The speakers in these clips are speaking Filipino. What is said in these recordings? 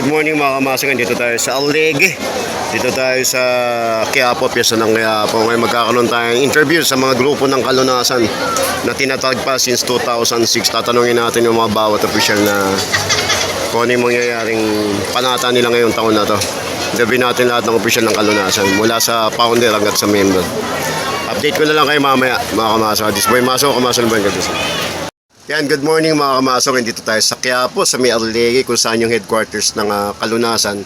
Good morning mga kamasangan, dito tayo sa Alege. Dito tayo sa Quiapo, piyesa ng Quiapo. Ngayon magkakaroon tayong interview sa mga grupo ng kalunasan na tinatag pa since 2006. Tatanungin natin yung mga bawat official na kung ano yung mangyayaring panata nila ngayong taon na to. Interview natin lahat ng official ng kalunasan mula sa founder hanggang sa member. Update ko na lang kayo mamaya mga kamasangan. This boy Maso, kamasangan ba yung gadis? Yan, good morning mga kamasok. Dito tayo sa Quiapo, sa may Arlegue, kung saan yung headquarters ng kalunasan.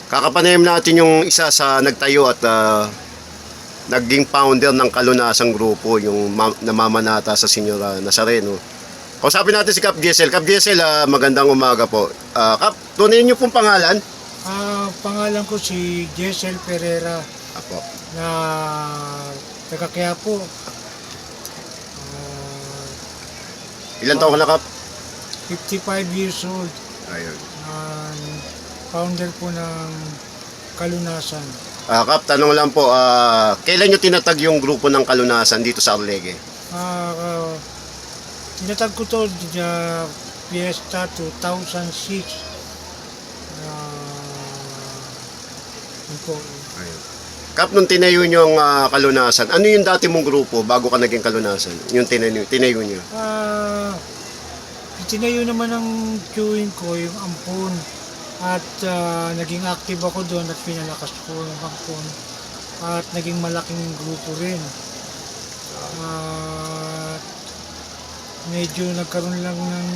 Kakapanayam natin yung isa sa nagtayo at naging founder ng kalunasang grupo, yung namamanata sa Senyor Nazareno. Kausapin natin si Cap Diesel. Cap Diesel, magandang umaga po. Cap, tunayin niyo pong pangalan? Pangalan ko si Diesel Pereira. Apo. Na taga Quiapo. Ilan taon ka na, Cap? 55 years old. Ayun. Founder po ng kalunasan. Cap, tanong lang po, kailan nyo tinatag yung grupo ng kalunasan dito sa Arlegue? Tinatag ko to Fiesta 2006. Yun po. Ayun. Cap, nung tinayo nyo ang kalunasan, ano yung dati mong grupo bago ka naging kalunasan? Yung tinayo nyo? Tinayo naman ng queuing ko, yung ampon. At naging active ako doon at pinalakas ko yung ampon. At naging malaking grupo rin. Medyo nagkaroon lang ng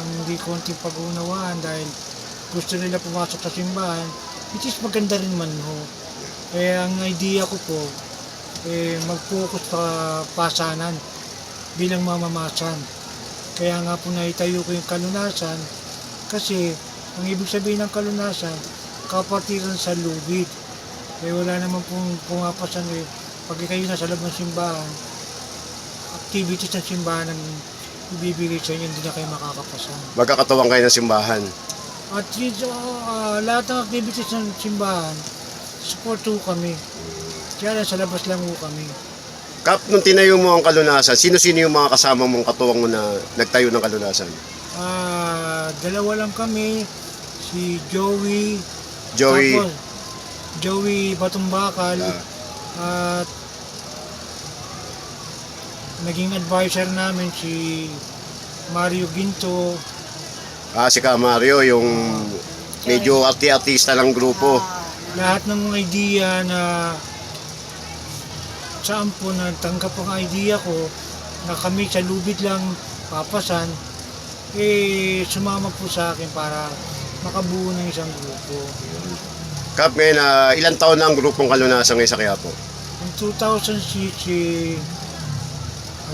hindi konting pag-unawaan dahil gusto nila pumasok sa simbahan. Which is maganda rin man ho. Ang idea ko po, mag-focus sa pasanan bilang mamamasan. Kaya nga po naitayo ko yung kalunasan kasi ang ibig sabihin ng kalunasan, kapatiran sa lubid. Wala naman pong pumapasan pag kayo nasa loob ng simbahan, activities ng simbahan ang ibibigay sa inyo, hindi na kayo makakapasan. Magkakatawang kayo ng simbahan. At lahat ng activities ng simbahan, support ho kami. Kaya lang sa labas lang ho kami. Cap, nung tinayo mo ang kalunasan, sino-sino yung mga kasama mong katuwang mo na nagtayo ng kalunasan? Dalawa lang kami, si Joey. Joey. Tapos, Joey Batumbakal. At naging advisor namin si Mario Ginto. Si Ka Mario, yung medyo artista ng grupo. Lahat ng idea na saan po natanggap ang idea ko na kami sa lubid lang papasan, sumama po sa akin para makabuo ng isang grupo. Cap, ngayon, ilang taon na ang grupong kalunasan ngayon sa Quiapo? In 2006,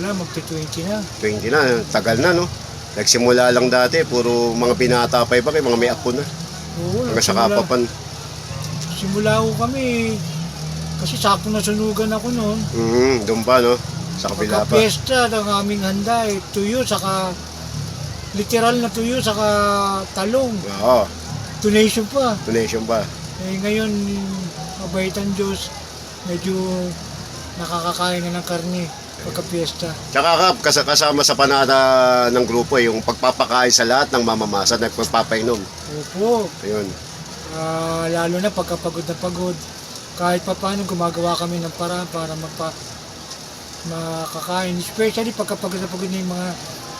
magti-20 na. 20 na, tagal na, no? Nagsimula lang dati, puro mga binata pa iba, mga may apo na. Oo, Hanggang sa kapapan. Simula ko kami, kasi sakto na sunugan ako noon. Doon pa, no? Sa kabila pa. Pagka-fiesta, ang aming handa, tuyo, saka literal na tuyo, saka talong. Oo, Donation pa. donation pa. Ngayon, mabaitan Diyos, medyo nakakakain na ng karne pagka-fiesta. Tsaka Cap, kasama sa panata ng grupo, yung pagpapakain sa lahat ng mamamasa, nagpapainom. Opo. Ayun. Lalo na pagkapagod na pagod. Kahit pa paano gumagawa kami ng paraan para makakain. Especially pagkapagod na pagod na yung mga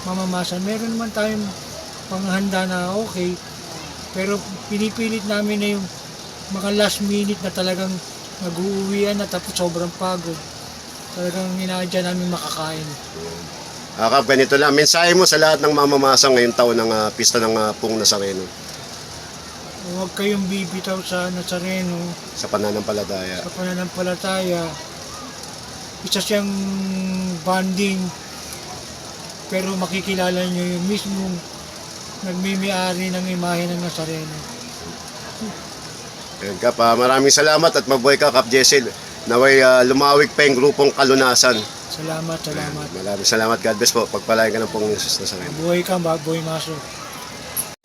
mamamasa. Meron naman tayong panghanda na okay. Pero pinipilit namin na yung mga last minute na talagang nag-uuwian na tapos sobrang pagod. Talagang inaadya namin makakain. Cap, ganito lang. Mensahe mo sa lahat ng mamamasa ngayong taon ng pista ng Pong Nazareno. Huwag kayong bibitaw sa Nazareno, Sa pananampalataya. sa pananampalataya. Isa siyang bonding, pero makikilala nyo yung mismong nagmimiari ng imahe ng Nazareno. Ayun, Cap, maraming salamat at mabuhay ka, Cap Diesel. Naway lumawig pa yung grupong kalunasan. Salamat. Maraming salamat. God bless po. Pagpalain ka ng Pong Jesus Nazareno. Buhay ka, buhay Maso.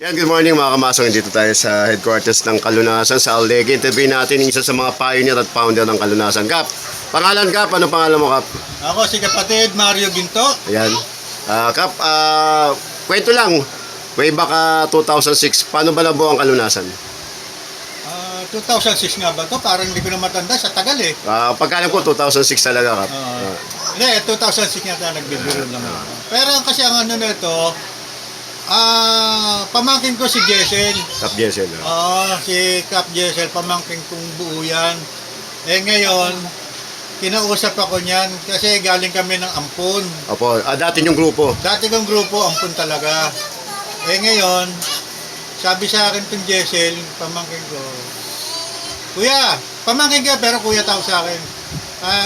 Yan, good morning mga kamasong. Dito tayo sa headquarters ng kalunasan sa Alege. Interview natin yung isa sa mga pioneer at founder ng kalunasan. Cap, pangalan Cap, ano pangalan mo Cap? Ako si kapatid Mario Ginto. Ayan. Kap, kwento lang. Way back 2006, paano ba nabuo ang Kalunasan? 2006 nga ba to? Parang hindi ko na matanda. Sa tagal eh. Pagkalam ko, 2006 talaga, Kap. Hindi, 2006 nga tayo nagbibiro naman. Pero kasi ang ano nito, pamangkin ko si Jessel. Kap Jessel. Si Cap Jessel, pamangkin kong buo yan. Eh ngayon, kinausap ako niyan kasi galing kami ng Ampon. Opo, dati yung grupo. Dati kong grupo, Ampon talaga. Eh ngayon, sabi sa akin itong Jessel, pamangkin ko, Kuya, pamangkin ka pero kuya tawag sa akin.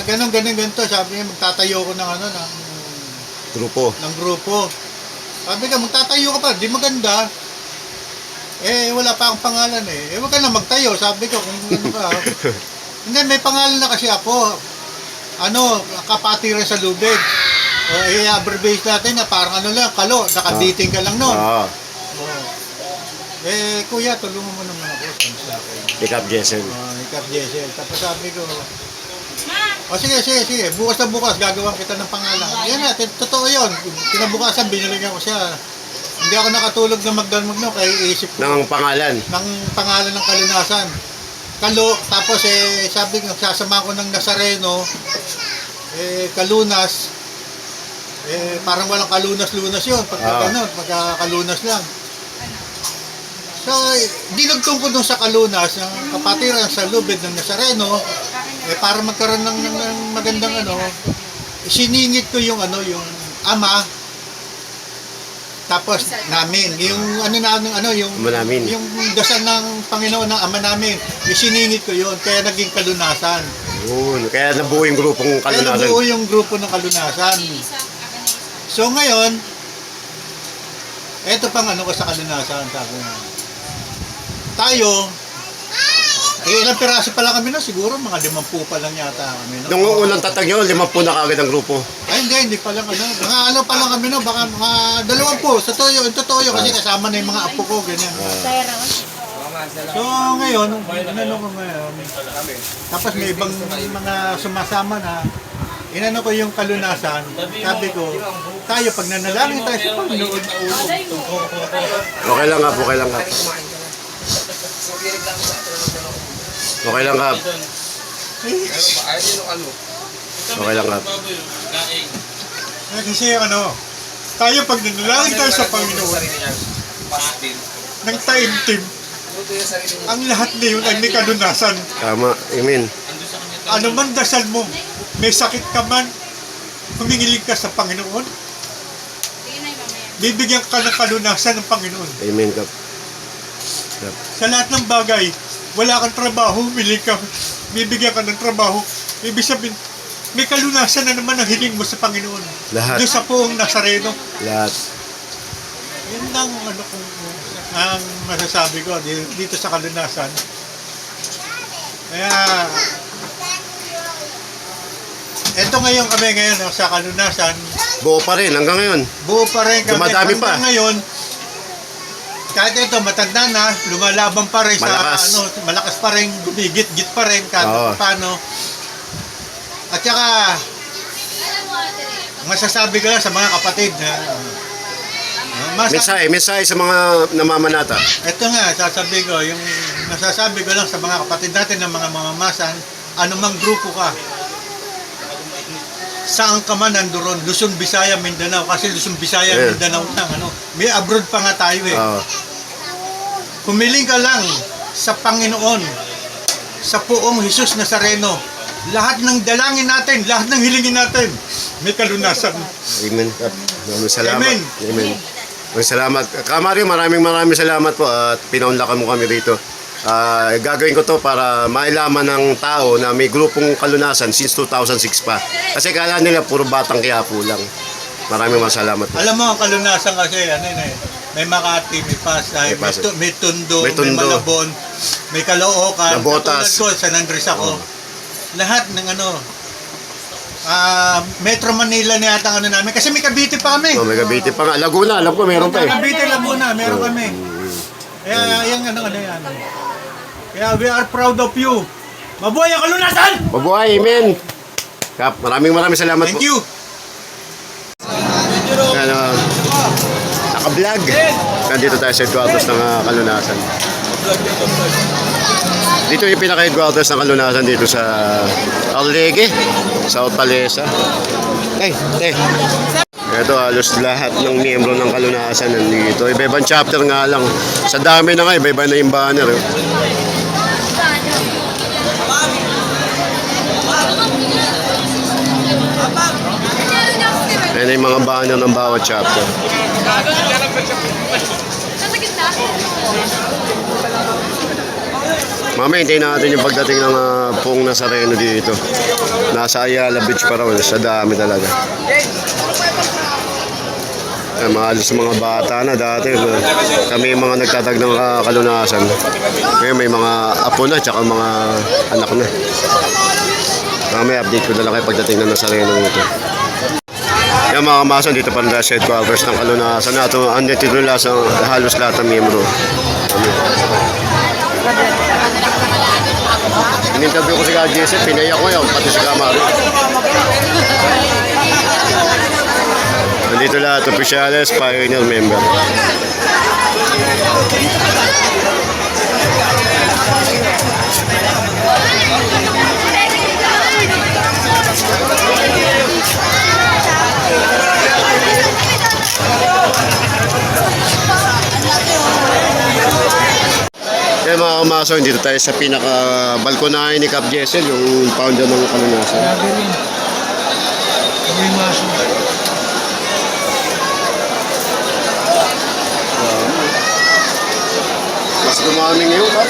Ganito, sabi niya magtatayo ko ng Grupo. grupo. Sabi ka, magtatayo ka pa, di maganda. Eh, wala pa akong pangalan eh. Huwag ka na magtayo, sabi ko, kung ano ka. Hindi, may pangalan na kasi ako. Kapatiran sa lubid. I-abbreviate natin na parang kalo, nakaditing ka lang nun. Kuya, tulungan mo naman ako, sabi sa akin. Kap Jessel. Cap Jessel. Tapos sabi ko, sige, bukas na bukas, gagawan kita ng pangalan. Yan na, totoo yun. Kinabukasan, biniligan ko siya. Hindi ako nakatulog na magdalmag no, kaya iisip ko. Ng pangalan? Ng pangalan ng Kalunasan. Tapos sabi ko, sasama ko ng Nazareno, Kalunas, parang walang kalunas-lunas yun. Pagka kalunas lang. So, dinugtong ko dun sa Kalunas, ng kapatiran sa lubid ng Nazareno, para magkaroon ng magandang siningit ko yung yung ama, tapos namin, yung yung dasal ng Panginoon ng ama namin, isiningit ko yun, kaya naging Kalunasan. Kaya nabuo yung grupong Kalunasan. Kaya nabuo yung grupo ng Kalunasan. So ngayon, eto pang ko sa Kalunasan, sabi nga. Tayo, ilang piraso pa lang kami no? Siguro mga 50 pa lang yata kami no? Nung unang tatag nyo, 50 na kagad ang grupo. Ay hindi pa lang mga pa lang kami no? Baka mga 20. Totoo yun kasi kasama na yung mga apo ko, ganyan. So ngayon, ko ngayon, tapos may ibang mga sumasama na, inano ko yung Kalunasan, sabi ko, tayo pag nanalangin tayo sa Panginoon. Okay lang, Kap. Okay lang, Kap. Okay lang, Kap. Okay lang, Kap. Kasi tayo pag nanalangin tayo sa Panginoon, ng taimtim, ang lahat na yun ay may kalunasan. Tama. Amen. Ano man dasal mo, may sakit ka man, humingiling ka sa Panginoon, bibigyan ka ng kalunasan ng Panginoon. Amen, Kap. Sa lahat ng bagay, wala kang trabaho, humiling ka, bibigyan ka ng trabaho. Ibig sabihin, may kalunasan na naman ang hiling mo sa Panginoon. Lahat. Doon sa poong Nazareno. Lahat. Yun ang ang masasabi ko dito sa Kalunasan. Kaya, eto ngayon kami sa Kalunasan. Buo pa rin hanggang ngayon. Buo pa rin kami. Dumadami pa. Hanggang ngayon, kahit ito, matanda na, lumalaban pa rin Malakas. malakas pa rin, gumigit-git pa rin, kahit paano. At saka, masasabi ko lang sa mga kapatid na, Mensahe sa mga namamanata. ito nga, nasasabi ko lang sa mga kapatid natin ng mga mamamasan, anumang grupo ka, saan ka man nandoon, Luzon, Visaya, Mindanao, kasi Luzon, Visaya, Mindanao lang, may abroad pa nga tayo eh. Humiling ka lang sa Panginoon, sa poong Jesus Nazareno. Lahat ng dalangin natin, lahat ng hilingin natin, may kalunasan. Amen. Maraming salamat. Amen. Amen. Maraming salamat. Kamario, maraming salamat po at pinaunlakan mo kami rito. Gagawin ko to para mailaman ng tao na may grupong Kalunasan since 2006 pa. Kasi kala nila puro batang Quiapo lang. Maraming salamat po. Alam mo, ang kalunasan kasi, may Makati, may Pasay, may Tondo, may Malabon, may Caloocan, Nabotas. katulad ko, San Andres ako. Lahat ng Metro Manila na yata namin, kasi may Cavite pa kami. May Cavite pa nga. Laguna, alam ko meron pa eh. Cavite, Laguna, meron kami. Kaya yan, yan. Kaya we are proud of you. Mabuhay ang Kalunasan! Mabuhay, amen. Kap, maraming salamat po. Thank you. ka-vlog. Nandito tayo sa headquarters ng Kalunasan. Dito yung pinaka-headquarters ng Kalunasan dito sa Alege, South Palesa. Ito halos lahat ng miyembro ng Kalunasan nandito. Iba-ibang chapter nga lang. Sa dami na nga, iba-iba na yung banner. Ayan yung mga banner ng bawat chapter. Mamaya hintayin natin yung pagdating ng Poong Nazareno dito. Nasa Ayala Beach pa raw. Sa dami talaga. Ayan, mahalos mga bata na dati. Kami yung mga nagtatag ng Kalunasan. Ngayon may mga apo na tsaka mga anak na. Mamaya update ko na lang kayo pagdating ng Nazareno dito. Yan mga kamason, dito pa rin sa headquarters ng Kalunasan na ito. Andito nila sa halos lahat ng miyembro. In-interview ko si Jesse, pinaya ko yun, pati si Kamari. Nandito lahat, opisyales, pioneer member. Kaya mga kamaso, dito tayo sa pinaka-balkonahe ni Cap Jessel, yung founder ng Kalunasan. Grabe rin. May maso. Mas dumami ngayon, Cap.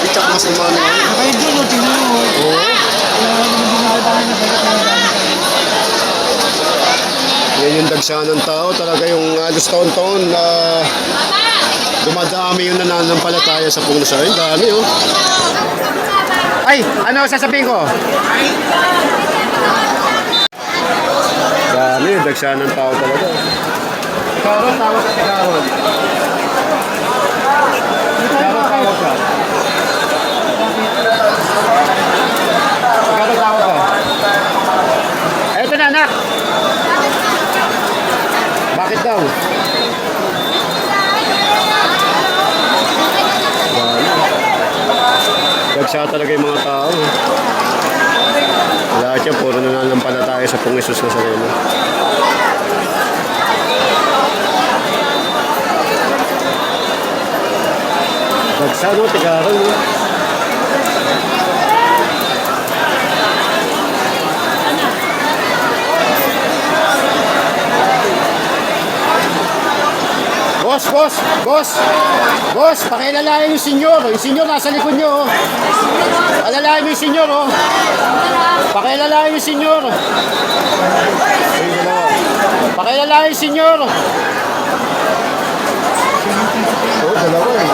Itak mas dumami ngayon. Nakay doon, tingnan mo. Oo. Kaya naman dinakadaan na kaya kaya Yan yung dagsa ng tao, talaga yung halos taon-taon na dumadami yung nananampalataya sa Poong Nazareno. Dami, oh. Ay, ano sasabihin ko? Dami yung dagsa ng tao talaga. Karon, tawag ka si Karon. Karon, tawag ka. Karon, tawag ka. Eto na, anak. Bakit daw? Dagsa talaga yung mga tao. Lahat yan, puro nananampalataya sa Poong Jesus Nazareno. Dagsa, no? Tigaran, no? Boss, pakilalayan yung senyor. Yung senyor nasa likod nyo, oh. Alalayan mo yung senyor, oh. Pakilalayan yung senyor. Pakilalayan yung senyor. Oh, dalawa eh.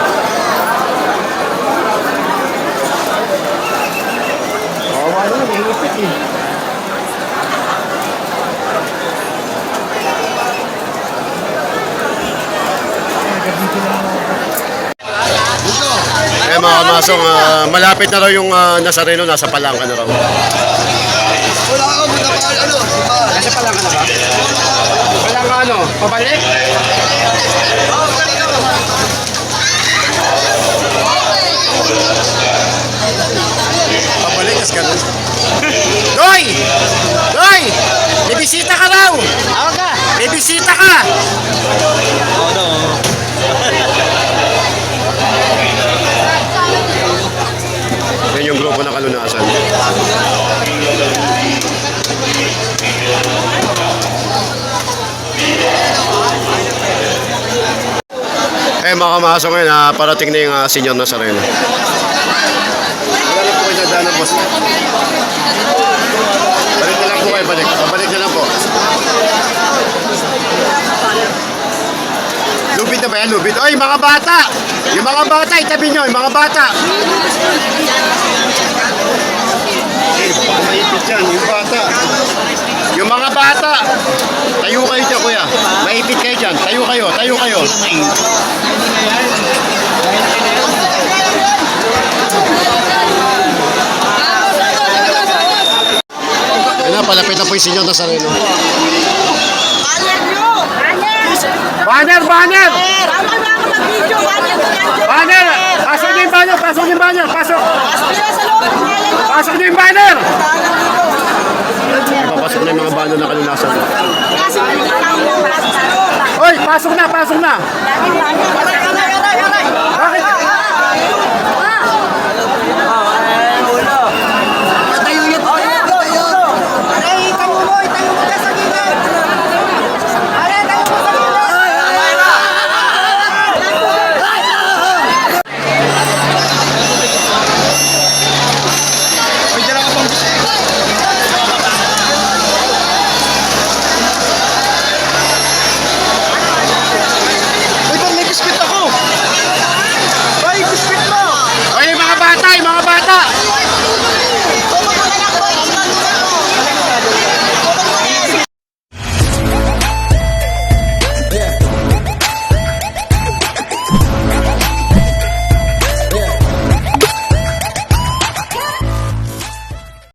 Kawawa naman, may hipit eh. Eh mga kamasong, malapit na raw yung Nazareno, nasa Palangka na raw. Wala ako, punta pa ano? Nasa Palangka na ba? Palangka ano? Pabalik? Pabalik, kas ganun. Doy! Doy! May bisita ka raw! Awag ka! May bisita ka! Yan yung grupo ng Kalunasan. Eh mga kamasok ngayon, parating na yung Senyor Nazareno. Wala na po kayo nadaanan, boss. Balik na lang po kayo, balik. Pabalik na lang po. Lubid na ba yan? Lubid? Oy, mga bata! Yung mga bata, itabi nyo, yung mga bata! Eh, baka maipit yan, yung bata. Yung mga bata! Tayo kayo dyan, kuya. Maipit kayo dyan. Tayo kayo, tayo kayo. Yan na, palapit na po yung Senyor Nazareno. Banner! Banner! Banner! Pasok niyo yung banner! Pasok niyo yung banner! Pasok! Pasok niyo yung banner! Papasok na yung mga bano ng kalunasan. Hoy! Pasok na! Pasok na! Bakit?